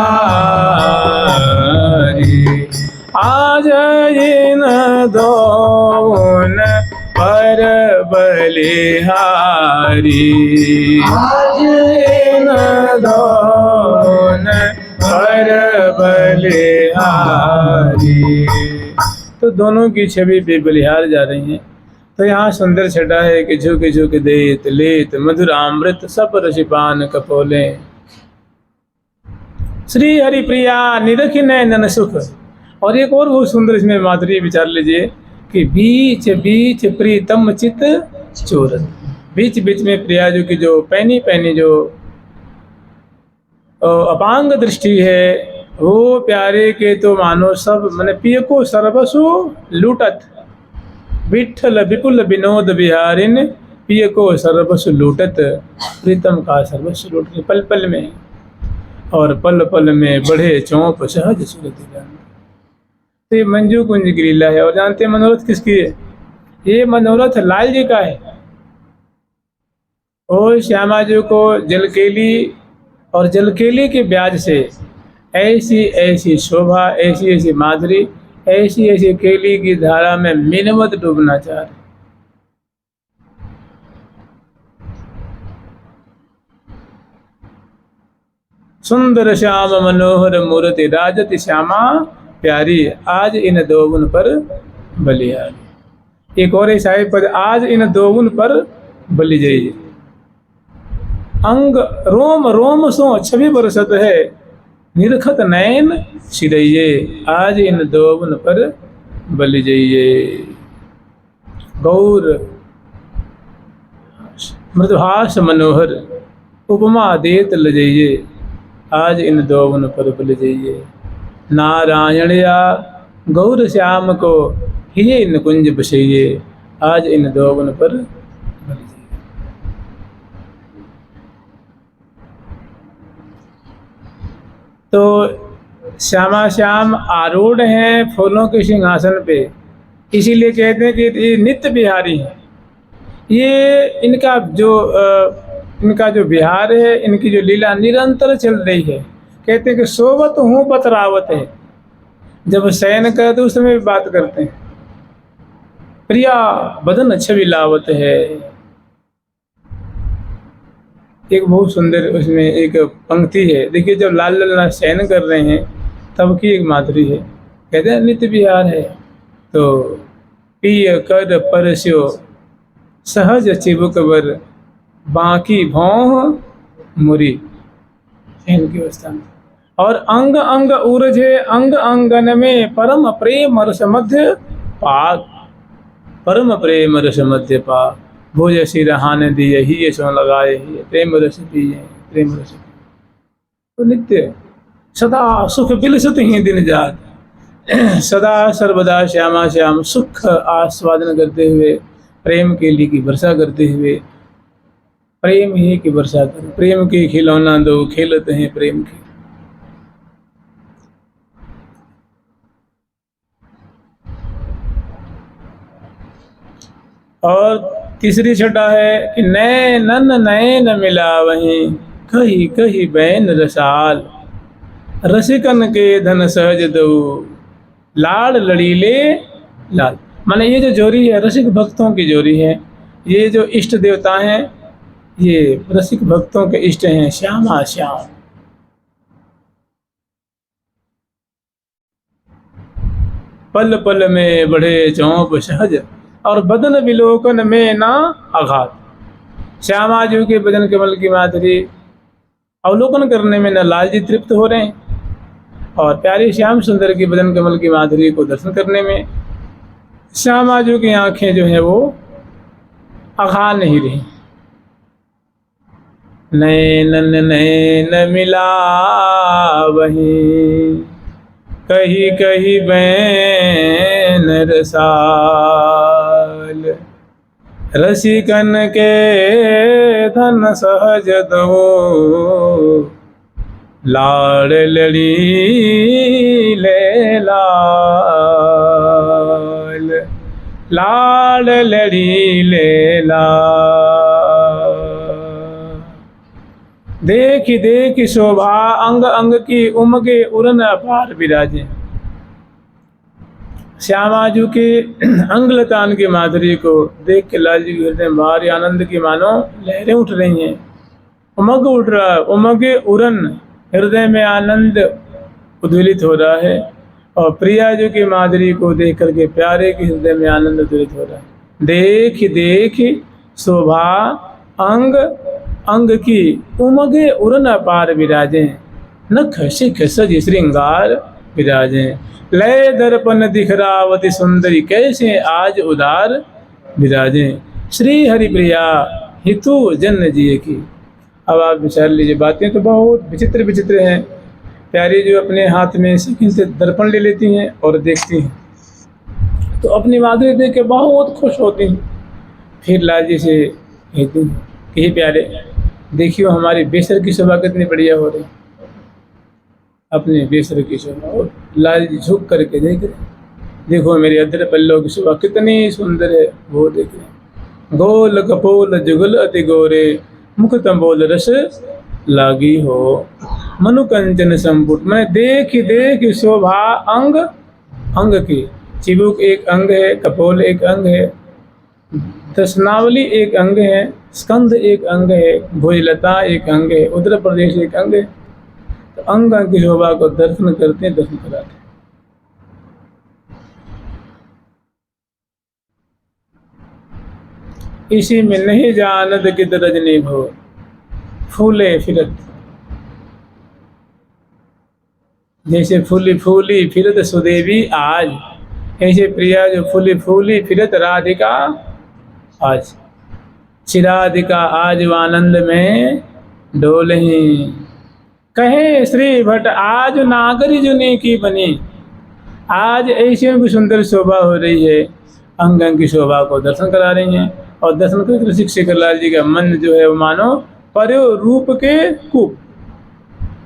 Speaker 1: आज इन दोन पर बलिहारी, आज इन दोन पर बलिहारी। तो दोनों की छवि पे बलिहार जा रही हैं। तो यहाँ सुंदर छटा है कि झुक झुक देत लेत मधुर अमृत सपर सिपान कपोले। श्री हरि प्रिया निरखि नयन सुख। और एक और बहुत सुंदर इसमें माधुरी विचार लीजिए कि बीच बीच प्रीतम चित चोरत। बीच बीच में प्रिया जो की जो पैनी पैनी जो अपांग दृष्टि है वो प्यारे के तो मानो सब मैंने पिय को सर्वसु लूटत। विठल विपुल विनोद बिहारिन पिय को सर्वस्व लूटत। प्रीतम का सर्वस्व लूट पल पल में और पल पल में बढ़े चौंप सहज सुरति। तो ये मंजू कुंज की लीला है। और जानते हैं मनोरथ किसकी है? ये मनोरथ लाल जी का है। और श्यामा जी को जलकेली और जलकेली के ब्याज से ऐसी ऐसी शोभा, ऐसी ऐसी माधुरी, ऐसी ऐसी केली की धारा में मीनवत डूबना चाह रहे। सुंदर श्याम मनोहर मूर्ति राजति श्यामा प्यारी। आज इन दोगुन पर बलिहारी। एक और ऐसा पद आज इन दोगुन पर बलि जाइए। अंग रोम रोम सो छवि बरसत है निरखत नैन सिरइये, आज इन दोवन पर बलि जइये। गौर मृदुहास मनोहर, उपमा देत लजइये, आज इन दोवन पर बलि जइये। नारायण या गौर श्याम को हिये निकुंज बसइये, आज इन दोवन पर बलि जइये। तो श्यामा श्याम आरूढ़ हैं फूलों के सिंहासन पे, इसीलिए कहते हैं कि ये नित्य बिहारी हैं। ये इनका जो बिहार है, इनकी जो लीला निरंतर चल रही है। कहते हैं कि सोवत हूँ बतरावत है, जब शयन करते उस समय भी बात करते हैं। प्रिया बदन छवि लावत है। एक बहुत सुंदर उसमें एक पंक्ति है, देखिए जब लाल लल्ला शयन कर रहे हैं तब की एक माधुरी है। कहते हैं नित्य विहार है। तो पिय कर परस्यो सहज चिबुक बर, बाकी भौह मुरी, इनकी अवस्था में। और अंग अंग ऊर्जे अंग अंगन में, परम प्रेम रस मध्य पाक, परम प्रेम रस मध्य पाक। भोज सिर हान दिए ही ये सो लगाए ही, प्रेम रस पिए प्रेम रस। तो नित्य सदा सुख बिलसत ही दिन जात, सदा सर्वदा श्यामा श्याम सुख आस्वादन करते हुए, प्रेम के लिए की वर्षा करते हुए, प्रेम ही की वर्षा कर, प्रेम के खिलौना दो खेलते हैं प्रेम की। और तीसरी छटा है कि नैनन नैन मिला वहीं, कही कही बैन रसाल, रसिकन के धन सहज दो, लाड़ लड़ीले लाल। माने ये जो जोड़ी है रसिक भक्तों की जोड़ी है। ये जो इष्ट देवता हैं ये रसिक भक्तों के इष्ट हैं, श्यामा श्याम। पल पल में बढ़े चौंप सहज, और बदन विलोकन में ना आघात। श्यामा जी के बदन कमल की माधुरी अवलोकन करने में न लाल जी तृप्त हो रहे हैं, और प्यारे श्याम सुंदर की बदन कमल की माधुरी को दर्शन करने में श्यामा जी की आंखें जो हैं वो आघा नहीं रही। नैनन नैन मिला वहीं, कही कही बैन रसाल, रसिकन के धन सहज दो, लाड़ लड़ी ले लाल, लाड़ लड़ी ले लाल। देख देख शोभा अंग अंग की, उमगे उरन अपार विराजे। श्यामा जी के अंगलतान की माधुरी को देख के लाल जी के हृदय में भारी आनंद की मानो लहरें उठ रही हैं। उमग उठ रहा, उमगे उरन, हृदय में आनंद उद्वेलित हो रहा है। और प्रिया जी की माधुरी को देख करके प्यारे के हृदय में आनंद उद्वेलित हो रहा है। देख देख शोभा अंग अंग की, उमगे उरन अपार विराजे, नख शिख सज श्रृंगार विराजे। लय दर्पण दिखरावती सुंदरी, कैसे आज उदार विराजे। श्री हरि प्रिया हितु जन जिए की। अब आप विचार लीजिए, बातें तो बहुत विचित्र विचित्र हैं। प्यारी जो अपने हाथ में सिक्किन से दर्पण ले लेती हैं और देखती हैं तो अपनी माधुरी देख के बहुत खुश होती हैं। फिर लाल जी से कहती हैं कि हे प्यारे, देखियो हमारी बेसर की शोभा कितनी बढ़िया हो रही, अपने बेसर की शोभा। और लाल जी झुक करके देख रहे, देखो मेरे अधर पल्लों की शोभा कितनी सुंदर है, वो देख रहे। गोल कपोल जुगल अति गोरे, मुख तंबोल रस लागी हो, मनु कंचन संपुट। मैं देख देख शोभा अंग अंग की। चिबुक एक अंग है, कपोल एक अंग है, दशनावली एक अंग है, स्कंद एक अंग है, भुजलता एक अंग है, उत्तर प्रदेश एक अंग है। तो अंग की शोभा को दर्शन करते हैं, दर्शन कराते हैं। इसी में नहीं जानत कित रजनी भो, फूले फिरत। जैसे फूली फूली फिरत सुदेवी आज, ऐसे प्रिया जो फूली फूली फिरत राधिका आज। चिराधिका आज आनंद में डोलहीं, कहे श्री भट्ट आज नागरी जुनी की बनी। आज ऐसी उनकी सुंदर शोभा हो रही है, अंग अंग की शोभा को दर्शन करा रही हैं। और दर्शन करके श्री शेखरलाल जी का मन जो है वो मानो पर्यो रूप के कूप।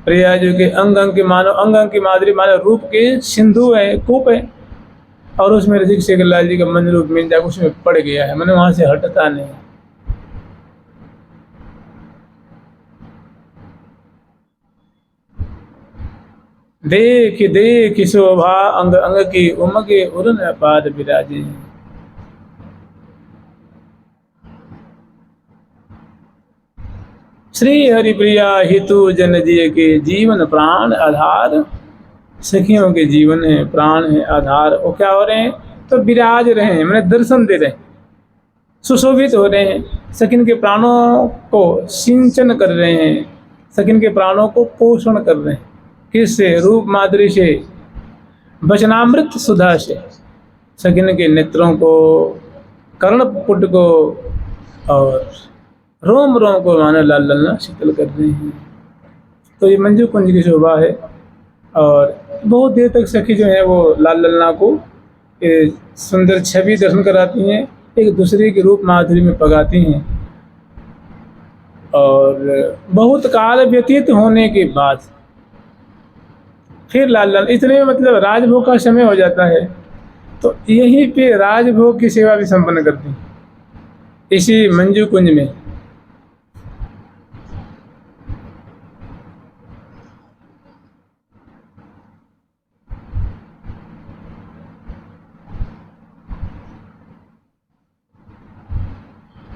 Speaker 1: प्रिया जी के अंग अंग के मानो, अंग अंग की माधुरी मानो रूप के सिंधु है, कूप है। और उसमें ऋषिक शेखरलाल जी का मन रूप मिल जाकर उसमें पड़ गया है, मैंने वहां से हटता नहीं। देख देख शोभा अंग अंग की उमगे उरन पाद विराजे। श्री हरिप्रिया हितु जन जिय के जीवन प्राण आधार। सखियों के जीवन है, प्राण है, आधार। वो क्या हो रहे हैं? तो विराज रहे हैं, मैंने दर्शन दे रहे हैं, सुशोभित हो रहे हैं, सखिन के प्राणों को सिंचन कर रहे हैं, सखिन के प्राणों को पोषण कर रहे हैं। किससे? रूप माधुरी से, वचनामृत सुधा से। सखिन के नेत्रों को, कर्णपुट को और रोम रोम को मानो लाल ललना शीतल कर रहे हैं। तो ये मंजू कुंज की शोभा है। और बहुत देर तक सखी जो है वो लाल ललना को सुंदर छवि दर्शन कराती हैं, एक दूसरे के रूप माधुरी में पगाती हैं। और बहुत काल व्यतीत होने के बाद फिर लाल लाल, इतने में मतलब राजभोग का समय हो जाता है। तो यहीं पे राजभोग की सेवा भी संपन्न करती हैं इसी मंजू कुंज में।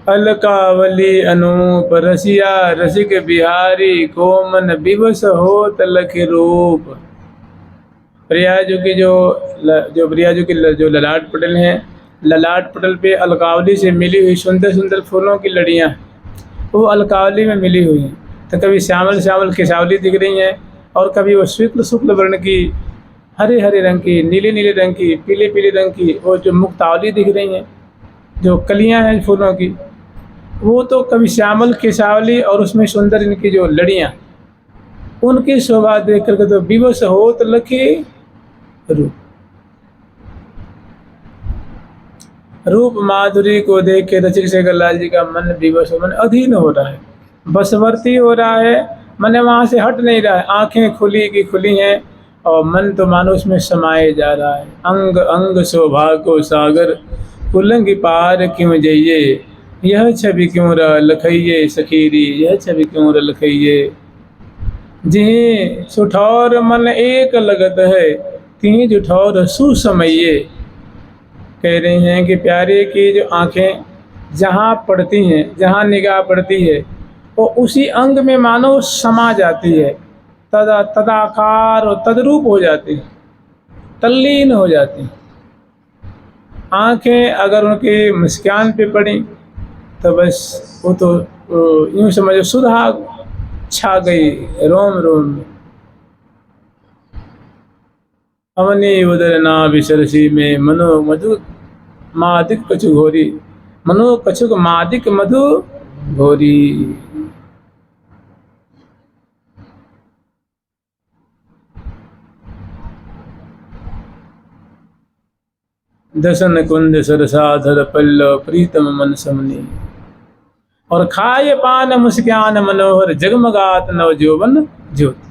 Speaker 1: अलकावली अनूप रसिया रसिक बिहारी को मन विवश हो तलख रूप। प्रियाजू की जो प्रियाजू की जो ललाट पटल हैं, ललाट पटल पे अलकावली से मिली हुई सुंदर सुंदर फूलों की लड़ियाँ वो अलकावली में मिली हुई हैं। तो कभी श्यामल श्यामल खिसावली दिख रही हैं, और कभी वो शुक्ल शुक्ल वर्ण की, हरे हरे रंग की, नीले नीले रंग की, पीले पीले रंग की वो जो मुक्तावली दिख रही हैं, जो कलियाँ हैं फूलों की, वो तो कभी श्यामल केसावली। और उसमें सुंदर इनकी जो लड़ियाँ, उनकी शोभा देख करके तो विवश हो तो लखे रूप। रूप माधुरी को देख के रसिक शेखरलाल जी का मन विवश हो, मन अधीन हो रहा है, बसवर्ती हो रहा है, मन वहाँ से हट नहीं रहा है। आंखें खुली की खुली हैं और मन तो मानो उसमें समाये जा रहा है। अंग अंग शोभा को सागर उल्लंघ पार क्यों जाइए, यह छवि क्यों लखइये सखीरी, यह छवि क्यों लखइये। जिन्हें सुठौर मन एक लगत है, तीन जुठौर सुसमये। कह रहे हैं कि प्यारे की जो आंखें जहाँ पड़ती हैं, जहाँ निगाह पड़ती है, वो उसी अंग में मानो समा जाती है, तदाकार और तद्रूप हो जाती है, तल्लीन हो जाती हैं। आंखें अगर उनकी मुस्कान पे पड़ी तो बस वो तो यूँ समझो सुधा छा गई रोम रोम में। अवनी उदर ना विसरसी में मनो मधु मादिक कछु घोरी, मनो कछुक मादिक मधु घोरी। दसन कुंद सरसाधर पल्लव प्रीतम मन समनी। और खाए पान मुस्कान मनोहर जगमगात नव जोवन ज्योति।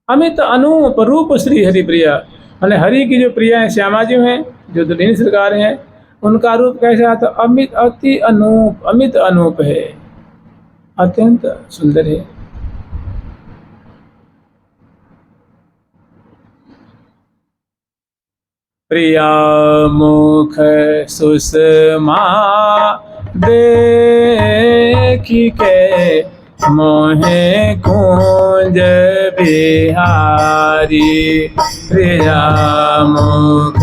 Speaker 1: अमित अनूप रूप श्री हरिप्रिया, माने हरि की जो प्रिया है श्यामा जी हैं, जो दुल्हन सरकार हैं, उनका रूप कैसा? तो अमित अति अनूप, अमित अनूप है, अत्यंत सुंदर है। प्रिया मुख सुषमा देखी के मोहे कुंज बिहारी। प्रिया मुख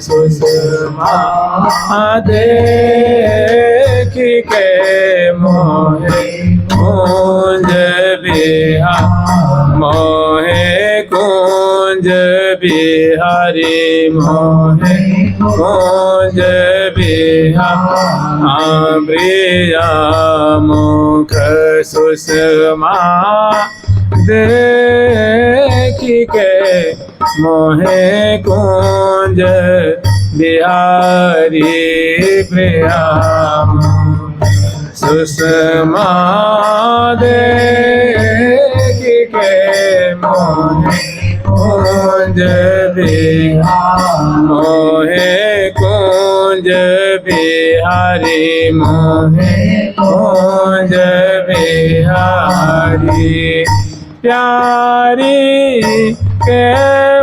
Speaker 1: सुषमा देखी देखी के मोहे कुंज बिहारी, मोहे कुंज बिहारी, मोहे कुंज बिहारी। प्रिया मुख सुषमा देखी के मोहे कुंज बिहारी। प्रिया सुषमा देखी के मोहे कुंज बिहारी, मोहे कुंज बिहारी, मोहे कुंज बिहारी। प्यारी के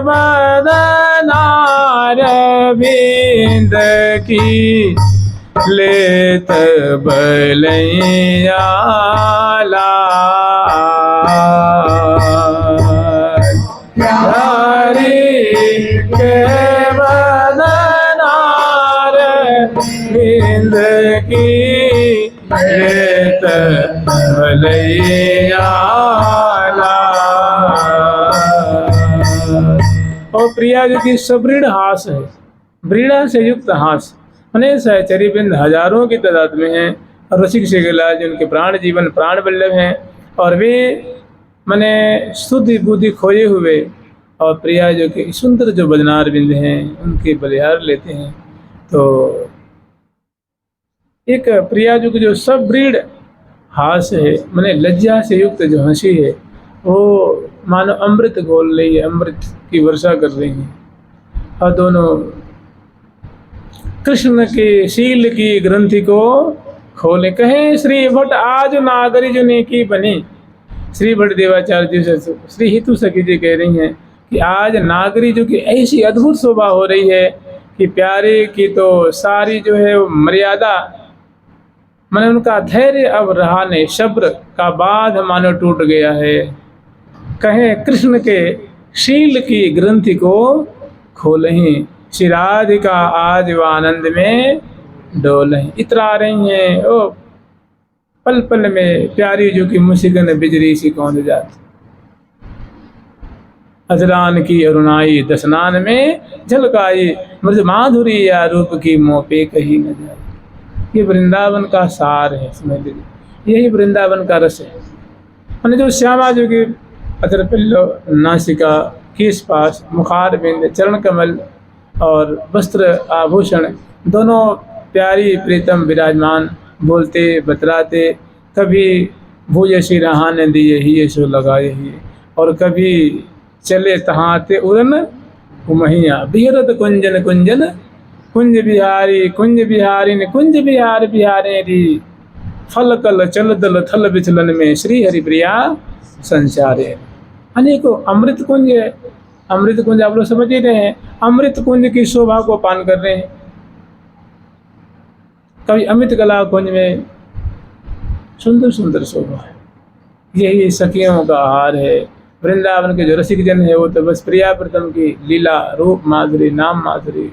Speaker 1: बदनार बिंद की लेत बलैया लाल। प्यारी के बदनार बिंद की लेत बलैया लाल। और प्रिया जो कि सबृढ़ हास है, ब्रीड़ा से युक्त हास, अनेक सहचरी बिंद हजारों की तादाद में हैं। और रसिक शेखलाल जो उनके प्राण जीवन प्राण बल्लभ हैं, और वे मने शुद्ध बुद्धि खोए हुए, और प्रिया जो कि सुंदर जो बदनार बिंद हैं उनके बलिहार लेते हैं। तो एक प्रिया जो कि जो सबृढ़ हास है, मने लज्जा से युक्त जो हंसी है, वो मानो अमृत घोल रही है, अमृत की वर्षा कर रही है। और दोनों कृष्ण के शील की ग्रंथि को खोले। कहें श्री भट्ट आज नागरी जो नेकी बनी। श्री भट्ट देवाचार्य जी से श्री हितु सखी जी कह रही हैं कि आज नागरी जो कि ऐसी अद्भुत शोभा हो रही है कि प्यारे की तो सारी जो है वो मर्यादा, माने उनका धैर्य अब रहा नहीं, सब्र का बांध मानो टूट गया है। कहें कृष्ण के शील की ग्रंथि को खोलें, श्री राधिका आज वो आनंद में डोलें। इतरा रही हैं ओ पल पल में प्यारी जो कि मुसिकन बिजली सी कौंध जाती। अजरान की अरुणाई दसनान में झलकाई, मृद माधुरी या रूप की मोह पे कही न जाए। ये वृंदावन का सार है, समझ लीजिए, यही वृंदावन का रस है। मैंने जो श्यामा जो कि अतर पिल्लो, नासिका, केश पास, मुखार बिंद, चरण कमल और वस्त्र आभूषण दोनों प्यारी प्रीतम विराजमान, बोलते बतलाते, कभी भूयसी रहाने दिए ही सो लगाए ही, और कभी चले तहाते उड़न उमहिया। बिहरत कुंजन कुंजन कुंज बिहारी ने कुंज बिहार बिहारे री, फल कल चल दल थल बिचलन में श्री हरि प्रिया संचारे। अनेकों अमृत कुंज है, अमृत कुंज आप लोग समझ ही रहे हैं, अमृत कुंज की शोभा को पान कर रहे हैं। कभी अमित कला कुंज में सुंदर सुंदर शोभा है, यही सखियों का आहार है। वृंदावन के जो रसिक जन है वो तो बस प्रिया प्रथम की लीला, रूप माधुरी, नाम माधुरी,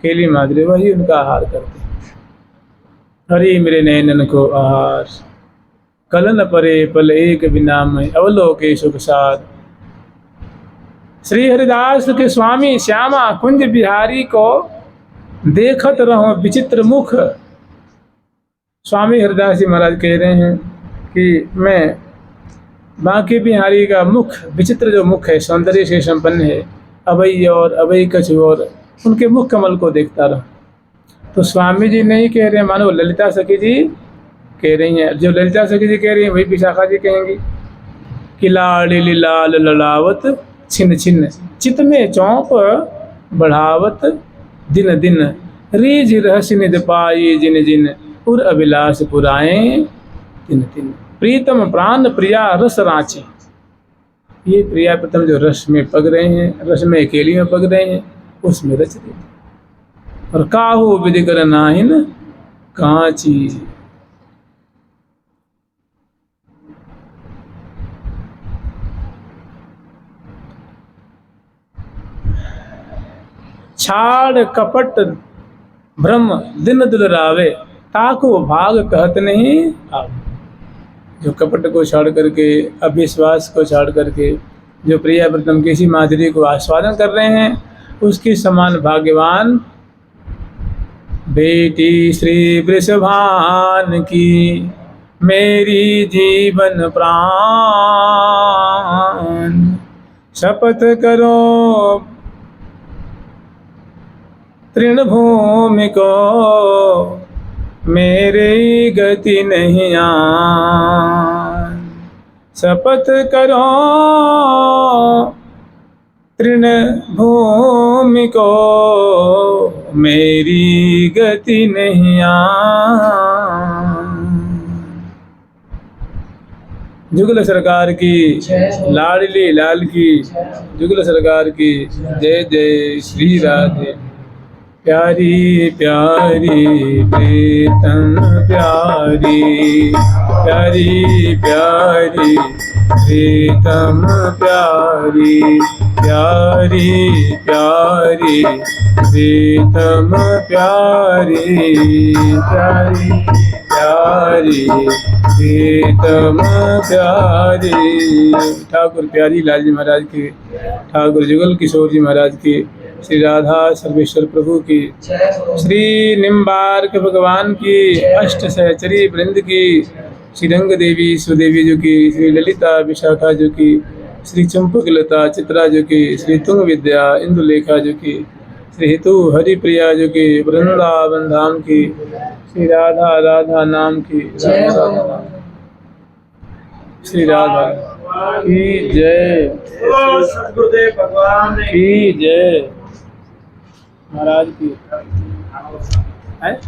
Speaker 1: केली माधुरी, वही उनका आहार करते हैं। हरि मेरे नैनन को आहार, कलन परे पल एक बिना में अवलोके सुख सार। श्री हरिदास के स्वामी श्यामा कुंज बिहारी को देखत रहो विचित्र मुख। स्वामी हरिदास जी महाराज कह रहे हैं कि मैं बांके बिहारी का मुख, विचित्र जो मुख है, सौंदर्य से संपन्न है, अभय और अभय कछु और, उनके मुख कमल को देखता रहा। तो स्वामी जी नहीं कह रहे हैं, मानो ललिता सखी जी कह रही हैं। जो ललिता सखी जी कह रही हैं वही विशाखा जी कहेंगी कि लाली लाल ललावत छिन छिन चित में चौंप बढ़ावत दिन दिन, रीझ रहस्य निध पाई जिन जिन, उर अभिलाष पुराए तिन तिन। प्रीतम प्राण प्रिया रस रांची। ये प्रिया प्रथम जो रस में पग रहे हैं, रस में अकेली में पग रहे हैं, उसमें रच रहे। और काहू विधि कर नाहिन कांची। छाड़ कपट भ्रम दिन दुलरावे, ताको भाग कहत नहीं आप। जो कपट को छोड़ करके, अविश्वास को छोड़ करके जो प्रियाव्रतम किसी माधुरी को आस्वादन कर रहे हैं, उसके समान भाग्यवान बेटी श्री वृषभान की मेरी जीवन प्राण। शपथ करो तृणभूमि को मेरी गति नहीं आन। शपथ करो तृणभूमि को मेरी गति नहीं आन। जुगल सरकार की, लाडली लाल की, जुगल सरकार की जय जय श्री राधे। प्यारी प्यारी प्रीतम प्यारी, प्यारी प्यारी प्रीतम प्यारी, प्यारी प्यारी प्रीतम प्यारी, प्यारी प्यारी प्रीतम प्यारी। ठाकुर प्यारी लाल जी महाराज की, ठाकुर जुगल किशोर जी महाराज की, श्री राधा सर्वेश्वर प्रभु की, श्री निम्बार्क भगवान की, अष्ट सहचरी वृंद की, श्री रंग देवी सुदेवी जो की, श्री ललिता विशाखा जो की, श्री चंपक लता चित्रा जो की, श्री तुंग विद्या इंदुलेखा जो की, श्री हितु हरिप्रिया जो की, वृंदावन धाम की, श्री राधा राधा नाम की, राधा नाम, श्री राधा की जय, सद्गुरुदेव भगवान की जय, महाराज की है।